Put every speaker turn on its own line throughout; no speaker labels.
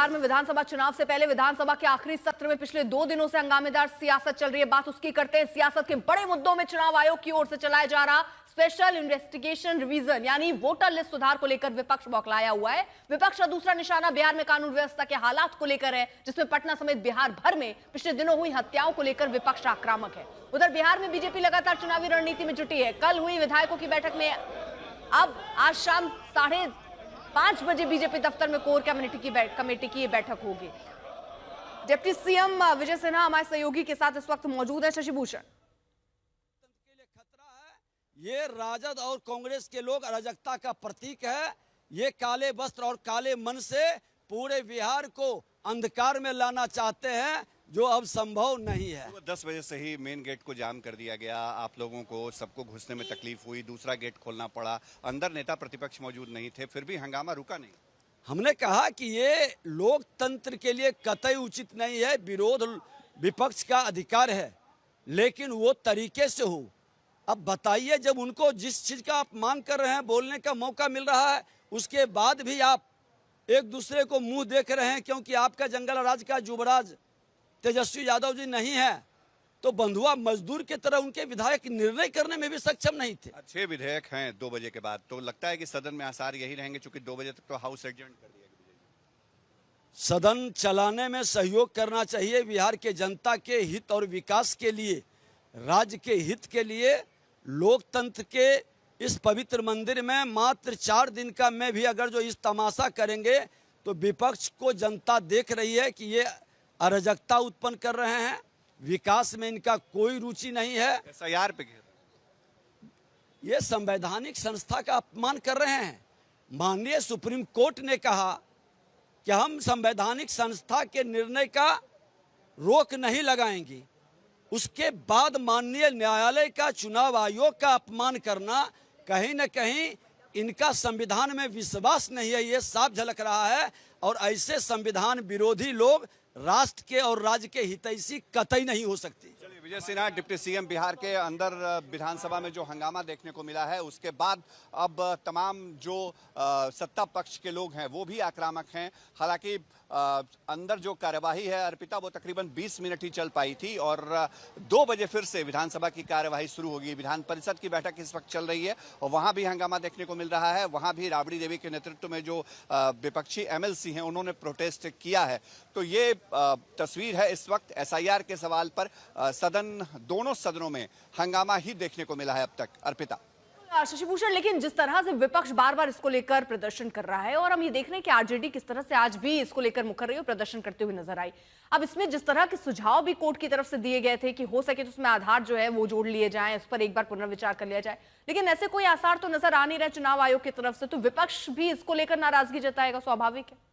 बिहार में विधानसभा चुनाव से पहले विधानसभा के आखिरी सत्र में पिछले 2 दिनों से हंगामेदार सियासत चल रही है। बात उसकी करते हैं सियासत के बड़े मुद्दों में चुनाव आयोग की ओर से चलाया जा रहा स्पेशल इन्वेस्टिगेशन रिवीजन यानी वोटर लिस्ट सुधार को लेकर विपक्ष बौखलाया हुआ है। विपक्ष का दूसरा निशाना बिहार में कानून व्यवस्था के हालात को लेकर है, जिसमें पटना समेत बिहार भर में पिछले दिनों हुई हत्याओं को लेकर विपक्ष आक्रामक है। उधर बिहार में बीजेपी लगातार चुनावी रणनीति में जुटी है। कल हुई विधायकों की बैठक में अब आज शाम 5:30 बजे बीजेपी दफ्तर में कोर कमेटी की बैठक होगी। डिप्टी सीएम विजय सिन्हा हमारे सहयोगी के साथ इस वक्त मौजूद है। शशि भूषण,
ये राजद और कांग्रेस के लोग अराजकता का प्रतीक है। ये काले वस्त्र और काले मन से पूरे बिहार को अंधकार में लाना चाहते हैं, जो अब संभव नहीं है।
10 बजे से ही मेन गेट को जाम कर दिया गया। आप लोगों को सबको घुसने में तकलीफ हुई, दूसरा गेट खोलना पड़ा। अंदर नेता प्रतिपक्ष मौजूद नहीं थे, फिर भी हंगामा रुका नहीं।
हमने कहा कि ये लोकतंत्र के लिए कतई उचित नहीं है। विरोध विपक्ष का अधिकार है, लेकिन वो तरीके से हो। अब बताइए, जब उनको जिस चीज का आप मांग कर रहे हैं, बोलने का मौका मिल रहा है, उसके बाद भी आप एक दूसरे को मुंह देख रहे हैं, क्योंकि आपका जंगल राज का युवराज तेजस्वी यादव जी नहीं है, तो बंधुआ मजदूर की तरह उनके विधायक निर्णय करने में भी सक्षम नहीं थे।
6 विधेयक हैं 2 बजे के बाद, तो लगता है कि सदन में आसार यही रहेंगे, चूंकि 2 बजे तक तो हाउस एडजर्न कर दिया गया।
सदन चलाने में सहयोग करना चाहिए। बिहार के जनता के हित और विकास के लिए, राज्य के हित के लिए, लोकतंत्र के इस पवित्र मंदिर में मात्र 4 दिन का में भी अगर जो इस तमाशा करेंगे, तो विपक्ष को जनता देख रही है कि ये अराजकता उत्पन्न कर रहे हैं। विकास में इनका कोई रुचि नहीं है।
SIR पे
ये संवैधानिक संस्था का अपमान कर रहे हैं। माननीय सुप्रीम कोर्ट ने कहा कि हम संवैधानिक संस्था के निर्णय का रोक नहीं लगाएंगे। उसके बाद माननीय न्यायालय का, चुनाव आयोग का अपमान करना, कहीं न कहीं इनका संविधान में विश्वास नहीं है, ये साफ झलक रहा है। और ऐसे संविधान विरोधी लोग राष्ट्र के और राज्य के हितैषी कतई नहीं हो सकती।
चलिए, विजय सिन्हा डिप्टी सीएम बिहार के अंदर विधानसभा में जो हंगामा देखने को मिला है, उसके बाद अब तमाम जो सत्ता पक्ष के लोग हैं वो भी आक्रामक हैं। हालांकि अंदर जो कार्यवाही है अर्पिता, वो तकरीबन 20 मिनट ही चल पाई थी और 2 बजे फिर से विधानसभा की कार्यवाही शुरू होगी। विधान परिषद की बैठक इस वक्त चल रही है और वहां भी हंगामा देखने को मिल रहा है। वहां भी राबड़ी देवी के नेतृत्व में जो विपक्षी MLC हैं, उन्होंने प्रोटेस्ट किया है। तो ये तस्वीर है इस वक्त। SIR के सवाल पर दोनों सदनों में हंगामा ही देखने को मिला है अब तक। अर्पिता।
शशि भूषण, लेकिन जिस तरह से विपक्ष बार बार इसको लेकर प्रदर्शन कर रहा है, और हम ये देख रहे हैं कि RJD किस तरह से आज भी इसको लेकर मुखर रही और प्रदर्शन करते हुए नजर आई। अब इसमें जिस तरह के सुझाव भी कोर्ट की तरफ से दिए गए थे कि हो सके तो उसमें आधार जो है वो जोड़ लिए जाएं, उस पर एक बार पुनर्विचार कर लिया जाए, लेकिन ऐसे कोई आसार तो नजर आ नहीं रहे चुनाव आयोग की तरफ से। तो विपक्ष भी इसको लेकर नाराजगी जताएगा, स्वाभाविक है।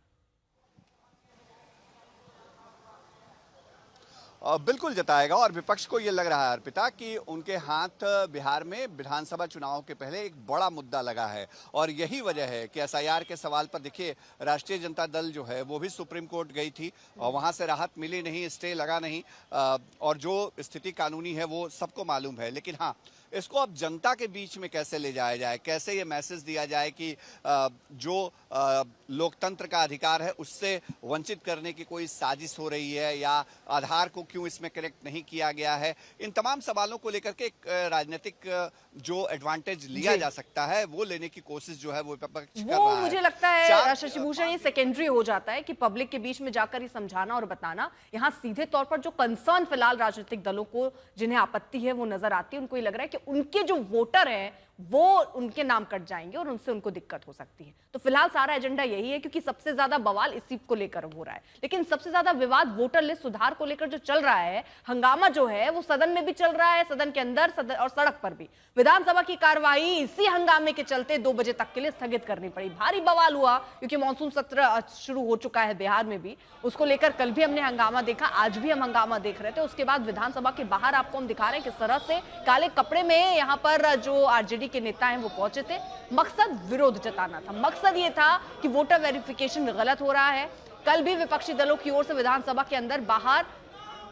बिल्कुल जताएगा और विपक्ष को ये लग रहा है अर्पिता कि उनके हाथ बिहार में विधानसभा चुनाव के पहले एक बड़ा मुद्दा लगा है और यही वजह है कि SIR के सवाल पर देखिए, राष्ट्रीय जनता दल जो है वो भी सुप्रीम कोर्ट गई थी और वहां से राहत मिली नहीं, स्टे लगा नहीं और जो स्थिति कानूनी है वो सबको मालूम है। लेकिन हाँ, इसको अब जनता के बीच में कैसे ले जाया जाए, कैसे ये मैसेज दिया जाए कि जो लोकतंत्र का अधिकार है उससे वंचित करने की कोई साजिश हो रही है, या आधार को क्यों इसमें करेक्ट नहीं किया गया है, इन तमाम सवालों को लेकर के एक राजनीतिक जो एडवांटेज लिया जा सकता है वो लेने की कोशिश जो है वो विपक्ष कर रहा है।
मुझे लगता है शशि भूषण, ये सेकेंडरी हो जाता है कि पब्लिक के बीच में जाकर ये समझाना और बताना। यहाँ सीधे तौर पर जो कंसर्न फिलहाल राजनीतिक दलों को, जिन्हें आपत्ति है, वो नजर आती है। उनको ये लग रहा है कि उनके जो वोटर हैं वो उनके नाम कट जाएंगे और उनसे उनको दिक्कत हो सकती है। तो फिलहाल सारा एजेंडा यही है, क्योंकि सबसे ज्यादा बवाल इसी को लेकर हो रहा है। लेकिन सबसे ज्यादा विवाद वोटर लिस्ट सुधार को लेकर जो चल रहा है, हंगामा जो है वो सदन में भी चल रहा है, सदन के अंदर और सड़क पर भी। विधानसभा की कार्यवाही इसी हंगामे के चलते 2 बजे तक के लिए स्थगित करनी पड़ी। भारी बवाल हुआ क्योंकि मानसून सत्र शुरू हो चुका है बिहार में भी, उसको लेकर कल भी हमने हंगामा देखा, आज भी हम हंगामा देख रहे थे। उसके बाद विधानसभा के बाहर आपको हम दिखा रहे हैं किस तरह से काले कपड़े में यहाँ पर जो RJD के नेता हैं वो पहुंचे थे। मकसद विरोध जताना था, मकसद ये था कि वोटर वेरिफिकेशन गलत हो रहा है। कल भी विपक्षी दलों की ओर से विधानसभा के अंदर बाहर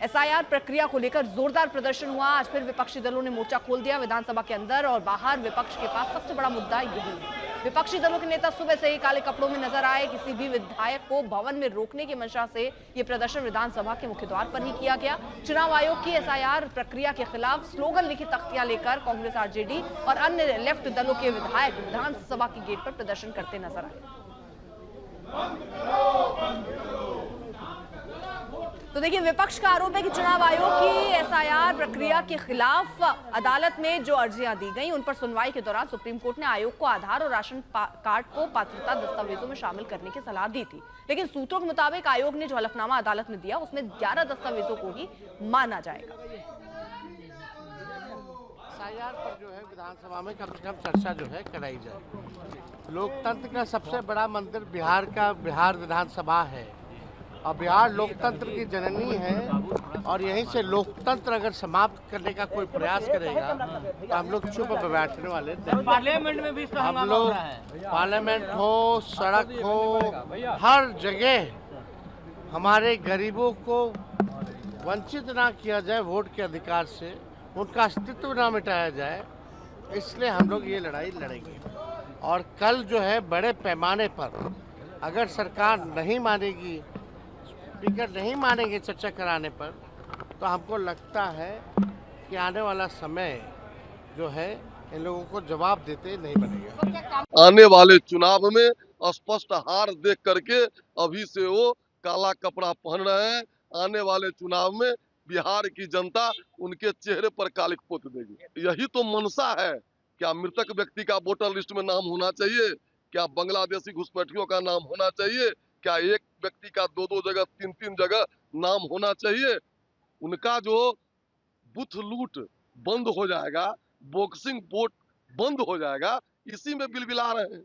SIR प्रक्रिया को लेकर जोरदार प्रदर्शन हुआ। आज फिर विपक्षी दलों ने मोर्चा खोल दिया विधानसभा के अंदर और बाहर। विपक्ष के पास सबसे बड़ा मुद्दा यही है। विपक्षी दलों के नेता सुबह से ही काले कपड़ों में नजर आए। किसी भी विधायक को भवन में रोकने की मंशा से ये प्रदर्शन विधानसभा के मुख्य द्वार पर ही किया गया। चुनाव आयोग की एसआईआर प्रक्रिया के खिलाफ स्लोगन लिखी तख्तियां लेकर कांग्रेस, आरजेडी और अन्य लेफ्ट दलों के विधायक विधानसभा के गेट पर प्रदर्शन करते नजर आए। तो देखिए, विपक्ष का आरोप है कि चुनाव आयोग की एसआईआर प्रक्रिया के खिलाफ अदालत में जो अर्जियां दी गई उन पर सुनवाई के दौरान सुप्रीम कोर्ट ने आयोग को आधार और राशन कार्ड को पात्रता दस्तावेजों में शामिल करने की सलाह दी थी। लेकिन सूत्रों के मुताबिक आयोग ने जो हलफनामा अदालत में दिया उसमें 11 दस्तावेजों को ही माना जाएगा।
एसआईआर पर जो है विधानसभा में कम से कम चर्चा जो है कराई जाए। लोकतंत्र का सबसे बड़ा मंदिर बिहार विधानसभा है और बिहार लोकतंत्र की जननी है और यहीं से लोकतंत्र अगर समाप्त करने का कोई प्रयास करेगा तो हम लोग चुप बैठने वाले नहीं।
पार्लियामेंट में भी
हम लोग पार्लियामेंट हो, सड़क हो, हर जगह हमारे गरीबों को वंचित ना किया जाए वोट के अधिकार से, उनका अस्तित्व ना मिटाया जाए, इसलिए हम लोग ये लड़ाई लड़ेंगे। और कल जो है बड़े पैमाने पर अगर सरकार नहीं मानेगी, स्पीकर नहीं मानेंगे चर्चा कराने पर, तो हमको लगता है कि आने वाला समय जो है इन लोगों को जवाब देते नहीं बनेगा।
आने वाले चुनाव में स्पष्ट हार देख करके अभी से वो काला कपड़ा पहन रहे हैं। आने वाले चुनाव में बिहार की जनता उनके चेहरे पर कालिक पोत देगी। यही तो मनसा है। क्या मृतक व्यक्ति का वोटर लिस्ट में नाम होना चाहिए? क्या बांग्लादेशी घुसपैठियों का नाम होना चाहिए? क्या एक व्यक्ति का 2-2 जगह 3-3 जगह नाम होना चाहिए? उनका जो बूथ लूट बंद हो जाएगा, बॉक्सिंग वोट बंद हो जाएगा, इसी में बिलबिला रहे हैं।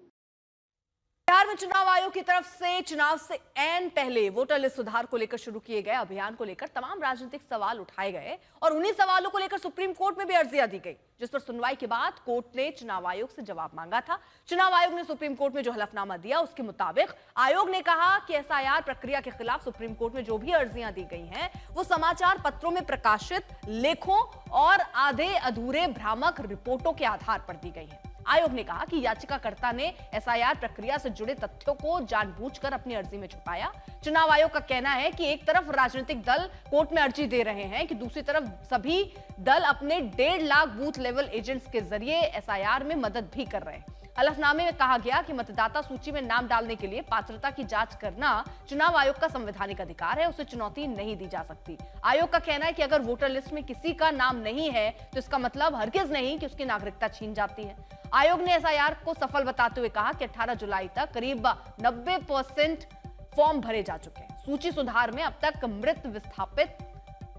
बिहार में चुनाव आयोग की तरफ से चुनाव से ऐन पहले वोटर लिस्ट सुधार को लेकर शुरू किए गए अभियान को लेकर तमाम राजनीतिक सवाल उठाए गए और उन्हीं सवालों को लेकर सुप्रीम कोर्ट में भी अर्जियां दी गई, जिस पर सुनवाई के बाद कोर्ट ने चुनाव आयोग से जवाब मांगा था। चुनाव आयोग ने सुप्रीम कोर्ट में जो हलफनामा दिया उसके मुताबिक आयोग ने कहा कि एसआईआर प्रक्रिया के खिलाफ सुप्रीम कोर्ट में जो भी अर्जियां दी गई हैं वो समाचार पत्रों में प्रकाशित लेखों और आधे अधूरे भ्रामक रिपोर्टों के आधार पर दी गई हैं। आयोग ने कहा कि याचिकाकर्ता ने एसआईआर प्रक्रिया से जुड़े तथ्यों को जानबूझकर अपनी अर्जी में छुपाया। चुनाव आयोग का कहना है कि एक तरफ राजनीतिक दल कोर्ट में अर्जी दे रहे हैं कि दूसरी तरफ सभी दल अपने 1.5 लाख बूथ लेवल एजेंट्स के जरिए एसआईआर में मदद भी कर रहे हैं। हलफनामे में कहा गया कि मतदाता सूची में नाम डालने के लिए पात्रता की जांच करना चुनाव आयोग का संवैधानिक अधिकार है, उसे चुनौती नहीं दी जा सकती। आयोग का कहना है कि अगर वोटर लिस्ट में किसी का नाम नहीं है तो इसका मतलब हरगिज नहीं कि उसकी नागरिकता छीन जाती है। आयोग ने एसआईआर को सफल बताते हुए कहा कि 18 जुलाई तक करीब 90% फॉर्म भरे जा चुके हैं। सूची सुधार में अब तक मृत, विस्थापित,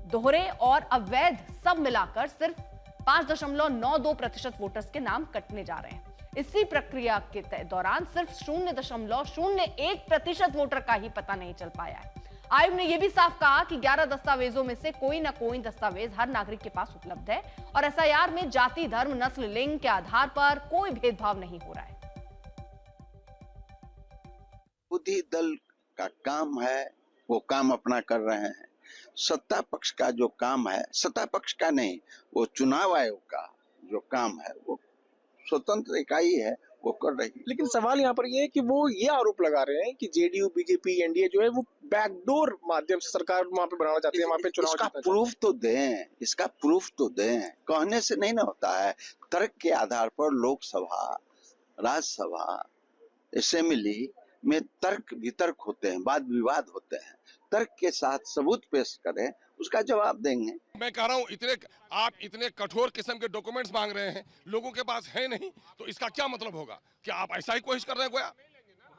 दोहरे और अवैध सब मिलाकर सिर्फ 5.92% वोटर्स के नाम कटने जा रहे हैं। इसी प्रक्रिया के दौरान सिर्फ 0.01% वोटर का ही पता नहीं चल पाया है। आयोग ने यह भी साफ कहा कि 11 दस्तावेजों में से कोई ना कोई दस्तावेज हर नागरिक के पास उपलब्ध है और एसआईआर में जाति, धर्म, नस्ल, लिंग के आधार पर कोई भेदभाव नहीं हो रहा है।
विरोधी दल का काम है, वो काम अपना कर रहे हैं। सत्ता पक्ष का जो काम है, सत्ता पक्ष का नहीं, वो चुनाव आयोग का जो काम है वो स्वतंत्र इकाई है, वो कर रही है।
लेकिन सवाल यहाँ पर ये है कि वो ये आरोप लगा रहे हैं कि जेडीयू, बीजेपी, एनडीए जो है वो बैकडोर माध्यम से सरकार वहाँ पे बनाना चाहती है, वहाँ पे चुनाव
इसका प्रूफ तो दें, इसका प्रूफ तो दें। कहने से नहीं ना होता है। तर्क के आधार पर लोकसभा, राज्यसभा, असेंबली में तर्क वितर्क होते हैं, वाद विवाद होते हैं। तर्क के साथ सबूत पेश करें, उसका जवाब देंगे।
मैं कह रहा हूँ आप इतने कठोर किस्म के डॉक्यूमेंट्स मांग रहे हैं, लोगों के पास है नहीं, तो इसका क्या मतलब होगा? क्या आप ऐसा ही कोशिश कर रहे हैं गोया?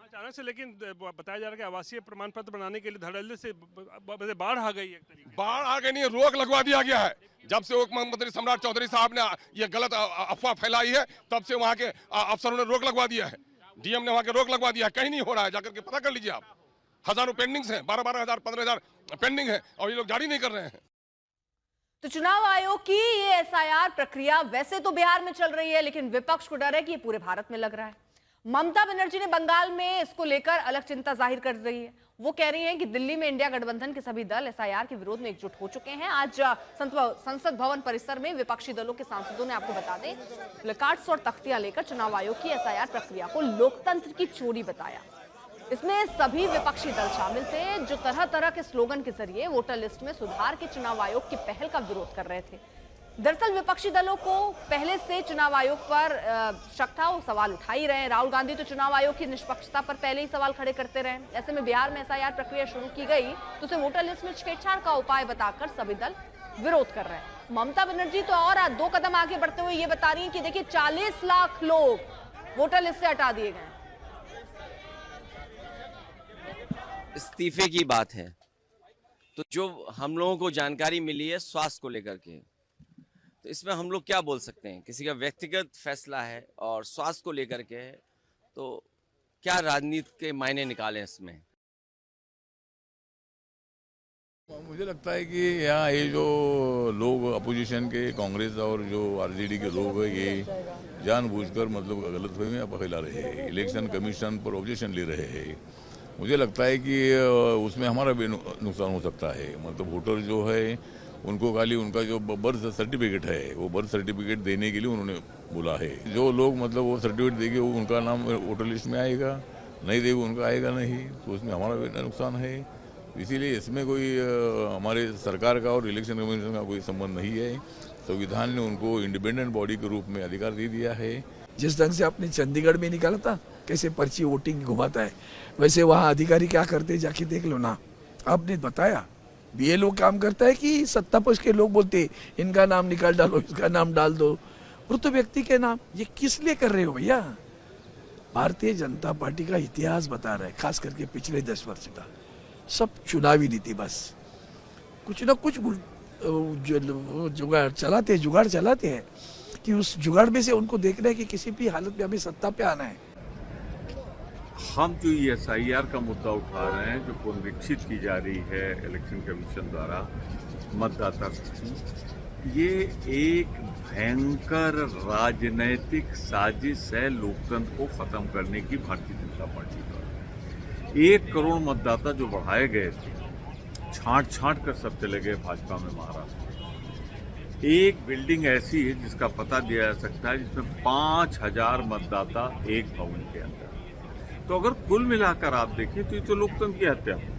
अचानक से लेकिन बताया जा रहा है कि आवासीय प्रमाण पत्र बनाने के लिए धड़ल्ले से बाढ़ आ गई है।
बाढ़ आ गई नहीं, रोक लगवा दिया गया है। जब से मुख्यमंत्री सम्राट चौधरी साहब ने ये गलत अफवाह फैलाई है, तब से वहाँ के अफसरों ने रोक लगवा दिया है। डीएम ने वहाँ के रोक लगवा दिया है। कहीं नहीं हो रहा है, जाकर के पता कर लीजिए आप। हजारों पेंडिंग्स हैं, 12,000, 15,000 पेंडिंग है और ये लोग जारी नहीं कर रहे हैं।
तो चुनाव आयोग की ये एसआईआर प्रक्रिया वैसे तो बिहार में चल रही है, लेकिन विपक्ष को डर है कि ये पूरे भारत में लग रहा है। ममता बनर्जी ने बंगाल में इसको लेकर अलग चिंता जाहिर कर रही है। वो कह रही हैं कि दिल्ली में इंडिया गठबंधन के सभी दल एसआईआर के विरोध में एकजुट हो चुके हैं। आज संसद भवन परिसर में विपक्षी दलों के सांसदों ने, आपको बता दें, प्लेकार्ड्स और तख्तियां लेकर चुनाव आयोग की एसआईआर प्रक्रिया को लोकतंत्र की चोरी बताया। इसमें सभी विपक्षी दल शामिल थे जो तरह तरह के स्लोगन के जरिए वोटर लिस्ट में सुधार के चुनाव आयोग की पहल का विरोध कर रहे थे। दरअसल विपक्षी दलों को पहले से चुनाव आयोग पर शक था, वो सवाल उठा ही रहे हैं। राहुल गांधी तो चुनाव आयोग की निष्पक्षता पर पहले ही सवाल खड़े करते रहे। ऐसे में बिहार में एसआईआर प्रक्रिया शुरू की गई तो उसे वोटर लिस्ट में छेड़छाड़ का उपाय बताकर सभी दल विरोध कर रहे हैं। ममता बनर्जी तो और 2 कदम आगे बढ़ते हुए ये बता रही है कि देखिए 40 लाख लोग वोटर लिस्ट से हटा दिए गए।
इस्तीफे की बात है तो जो हम लोगों को जानकारी मिली है स्वास्थ्य को लेकर के, तो इसमें हम लोग क्या बोल सकते हैं? किसी का व्यक्तिगत फैसला है और स्वास्थ्य को लेकर के है, तो क्या राजनीति के मायने निकालें इसमें?
मुझे लगता है कि यहाँ ये जो लोग अपोजिशन के, कांग्रेस और जो आरजेडी के लोग हैं, ये जानबूझकर मतलब गलतफहमियां फैला रहे हैं, इलेक्शन कमीशन पर ऑब्जेक्शन ले रहे हैं। मुझे लगता है कि उसमें हमारा भी नुकसान हो सकता है। मतलब वोटर जो है उनको खाली उनका जो बर्थ सर्टिफिकेट है वो बर्थ सर्टिफिकेट देने के लिए उन्होंने बोला है। जो लोग मतलब वो सर्टिफिकेट देंगे वो उनका नाम वोटर लिस्ट में आएगा, नहीं देगा उनका आएगा नहीं, तो उसमें हमारा भी नुकसान है। इसीलिए इसमें कोई हमारे सरकार का और इलेक्शन कमीशन का कोई संबंध नहीं है। संविधान ने उनको इंडिपेंडेंट बॉडी के रूप में अधिकार दे दिया है।
जिस ढंग से आपने चंडीगढ़ में निकाला था कैसे पर्ची वोटिंग घुमाता है, वैसे वहाँ अधिकारी क्या करते हैं जाके देख लो ना। आपने बताया बीएलओ काम करता है कि सत्ता पक्ष के लोग बोलते इनका नाम निकाल डालो, इसका नाम डाल दो, मृत व्यक्ति के नाम। ये किस लिए कर रहे हो भैया? भारतीय जनता पार्टी का इतिहास बता रहा है, खास करके पिछले 10 वर्ष का। सब चुनावी नीति, बस कुछ ना कुछ जुगाड़ चलाते हैं कि उस जुगाड़ में से उनको देखना है कि किसी भी हालत में हमें सत्ता पे आना है।
हम जो ये एसआईआर का मुद्दा उठा रहे हैं, जो पुनरीक्षित की जा रही है इलेक्शन कमीशन द्वारा मतदाता सूची, ये एक भयंकर राजनैतिक साजिश है लोकतंत्र को खत्म करने की भारतीय जनता पार्टी द्वारा। 1 करोड़ मतदाता जो बढ़ाए गए थे, छांट कर सब चले गए भाजपा में महाराष्ट्र। एक बिल्डिंग ऐसी है जिसका पता दिया जा सकता है जिसमें 5000 मतदाता एक भवन के अंदर। तो अगर कुल मिलाकर आप देखें तो ये तो लोकतंत्र की हत्या है।